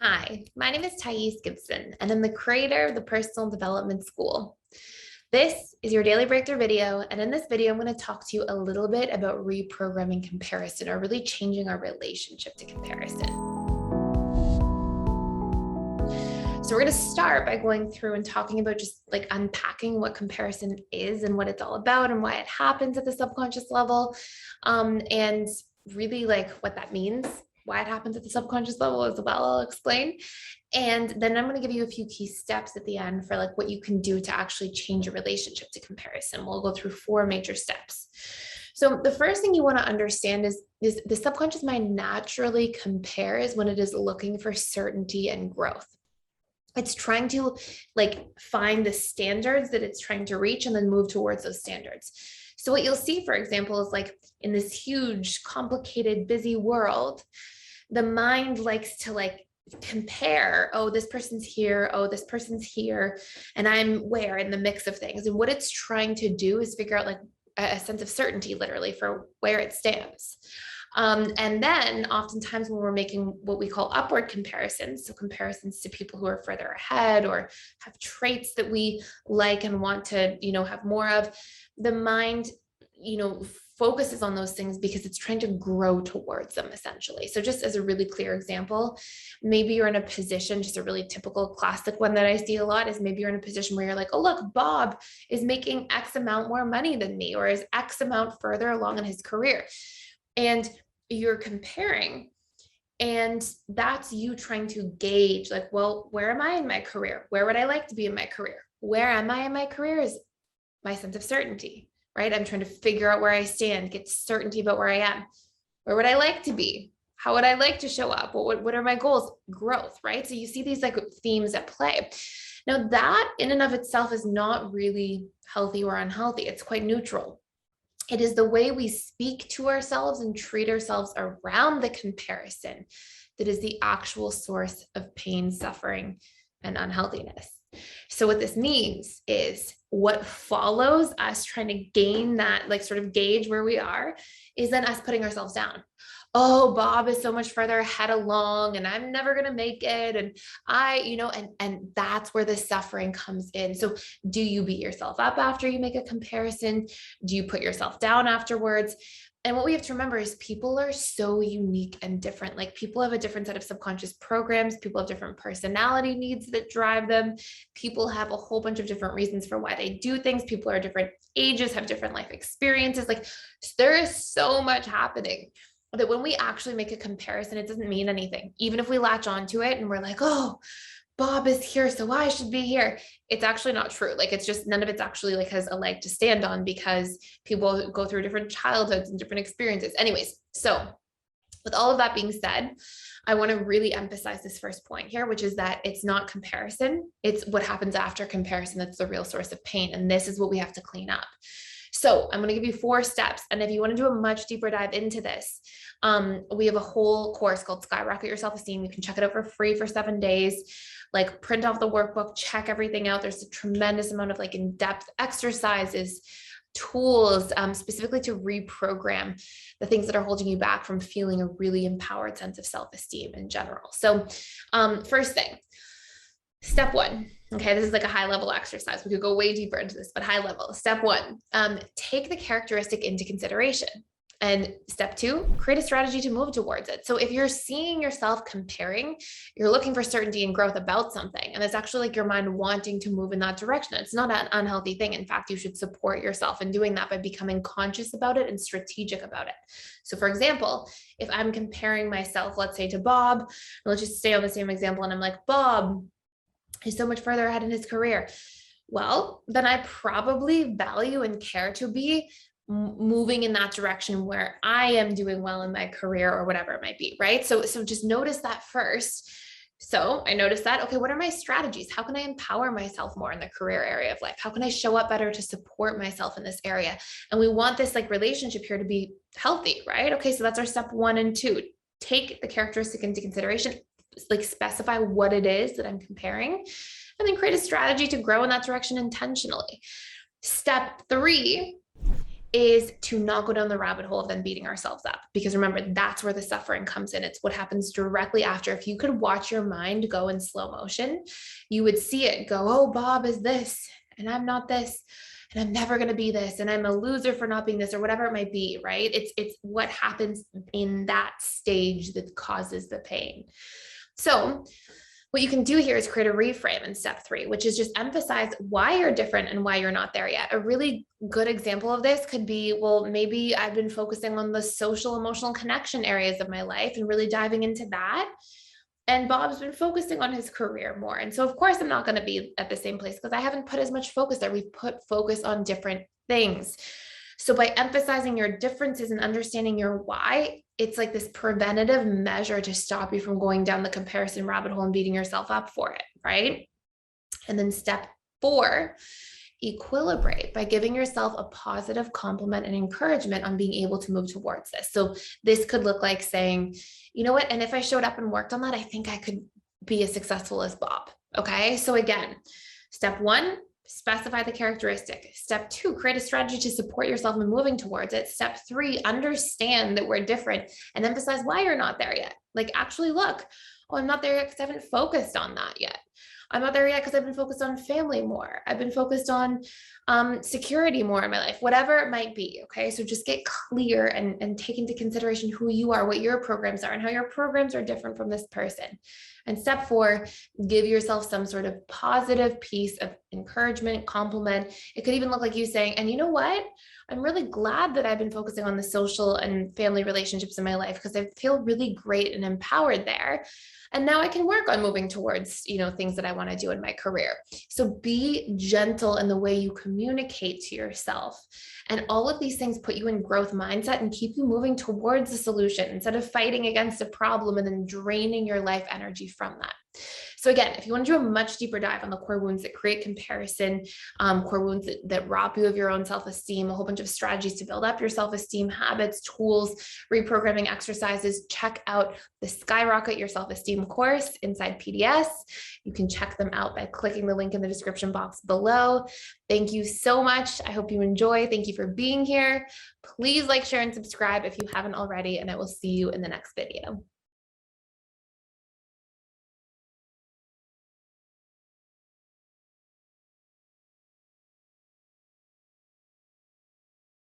Hi, my name is Gibson, and I'm the creator of the Personal Development School. This is your daily breakthrough video, and in this video, I'm going to talk to you a little bit about reprogramming comparison, or really changing our relationship to comparison. So we're going to start by going through and talking about just like unpacking what comparison is and what it's all about and why it happens at the subconscious level, and really like what that means, why it happens at the subconscious level as well, I'll explain. And then I'm going to give you a few key steps at the end for like what you can do to actually change your relationship to comparison. We'll go through 4 major steps. So the first thing you want to understand is the subconscious mind naturally compares when it is looking for certainty and growth. It's trying to like find the standards that it's trying to reach and then move towards those standards. So what you'll see, for example, is like in this huge, complicated, busy world, the mind likes to like compare, oh, this person's here, oh, this person's here, and I'm where in the mix of things. And what it's trying to do is figure out like a sense of certainty, literally, for where it stands. And then oftentimes when we're making what we call upward comparisons, so comparisons to people who are further ahead or have traits that we like and want to, have more of, the mind, focuses on those things because it's trying to grow towards them, essentially. So just as a really clear example, maybe you're in a position, just a really typical classic one that I see a lot is maybe you're in a position where you're like, oh, look, Bob is making X amount more money than me, or is X amount further along in his career. And you're comparing, and that's you trying to gauge like, well, where am I in my career? Where would I like to be in my career? Where am I in my career is my sense of certainty, right? I'm trying to figure out where I stand, get certainty about where I am. Where would I like to be? How would I like to show up? What are my goals? Growth, right? So you see these like themes at play. Now that in and of itself is not really healthy or unhealthy. It's quite neutral. It is the way we speak to ourselves and treat ourselves around the comparison that is the actual source of pain, suffering, and unhealthiness. So what this means is what follows us trying to gain that, like sort of gauge where we are, is then us putting ourselves down. Oh, Bob is so much further ahead along and I'm never going to make it. And and that's where the suffering comes in. So do you beat yourself up after you make a comparison? Do you put yourself down afterwards? And what we have to remember is people are so unique and different. Like people have a different set of subconscious programs. People have different personality needs that drive them. People have a whole bunch of different reasons for why they do things. People are different ages, have different life experiences. Like there is so much happening that when we actually make a comparison, it doesn't mean anything. Even if we latch onto it and we're like, oh, Bob is here, so I should be here. It's actually not true. Like it's just none of it's actually like has a leg to stand on because people go through different childhoods and different experiences. Anyways, so with all of that being said, I want to really emphasize this first point here, which is that it's not comparison. It's what happens after comparison that's the real source of pain. And this is what we have to clean up. So I'm going to give you 4 steps. And if you want to do a much deeper dive into this, we have a whole course called Skyrocket Your Self-Esteem. You can check it out for free for 7 days, like print off the workbook, check everything out. There's a tremendous amount of like in-depth exercises, tools, specifically to reprogram the things that are holding you back from feeling a really empowered sense of self-esteem in general. So first thing, step 1. Okay, this is like a high level exercise. We could go way deeper into this, but high level. Step 1, take the characteristic into consideration. And step 2, create a strategy to move towards it. So if you're seeing yourself comparing, you're looking for certainty and growth about something, and it's actually like your mind wanting to move in that direction. It's not an unhealthy thing. In fact, you should support yourself in doing that by becoming conscious about it and strategic about it. So for example, if I'm comparing myself, let's say to Bob, let's just stay on the same example, and I'm like, Bob, he's so much further ahead in his career. Well, then I probably value and care to be moving in that direction where I am doing well in my career or whatever it might be, right? So just notice that first. So I noticed that, okay, what are my strategies? How can I empower myself more in the career area of life? How can I show up better to support myself in this area? And we want this like relationship here to be healthy, right? Okay, so that's our step 1 and 2. Take the characteristic into consideration, like specify what it is that I'm comparing, and then create a strategy to grow in that direction intentionally. Step 3 is to not go down the rabbit hole of then beating ourselves up. Because remember, that's where the suffering comes in. It's what happens directly after. If you could watch your mind go in slow motion, you would see it go, oh, Bob is this, and I'm not this, and I'm never going to be this, and I'm a loser for not being this, or whatever it might be, right? It's what happens in that stage that causes the pain. So what you can do here is create a reframe in step 3, which is just emphasize why you're different and why you're not there yet. A really good example of this could be, well, maybe I've been focusing on the social, emotional connection areas of my life and really diving into that. And Bob's been focusing on his career more. And so, of course, I'm not going to be at the same place because I haven't put as much focus there. We've put focus on different things. So by emphasizing your differences and understanding your why, it's like this preventative measure to stop you from going down the comparison rabbit hole and beating yourself up for it, right? And then step 4, equilibrate by giving yourself a positive compliment and encouragement on being able to move towards this. So this could look like saying, you know what, and if I showed up and worked on that, I think I could be as successful as Bob. Okay. So again, step 1, specify the characteristic. Step 2, create a strategy to support yourself in moving towards it. Step 3, understand that we're different and emphasize why you're not there yet. Like actually look, oh, I'm not there yet because I haven't focused on that yet. I'm not there yet because I've been focused on family more. I've been focused on security more in my life, whatever it might be. Okay. So just get clear and take into consideration who you are, what your programs are, and how your programs are different from this person. And step 4, give yourself some sort of positive piece of encouragement, compliment. It could even look like you saying, and you know what? I'm really glad that I've been focusing on the social and family relationships in my life because I feel really great and empowered there. And now I can work on moving towards, things that I want to do in my career. So be gentle in the way you communicate to yourself. And all of these things put you in growth mindset and keep you moving towards a solution instead of fighting against a problem and then draining your life energy from that. So again, if you want to do a much deeper dive on the core wounds that create comparison, core wounds that rob you of your own self-esteem, a whole bunch of strategies to build up your self-esteem, habits, tools, reprogramming exercises, check out the Skyrocket Your Self-Esteem course inside PDS. You can check them out by clicking the link in the description box below. Thank you so much. I hope you enjoy. Thank you for being here. Please like, share, and subscribe if you haven't already, and I will see you in the next video.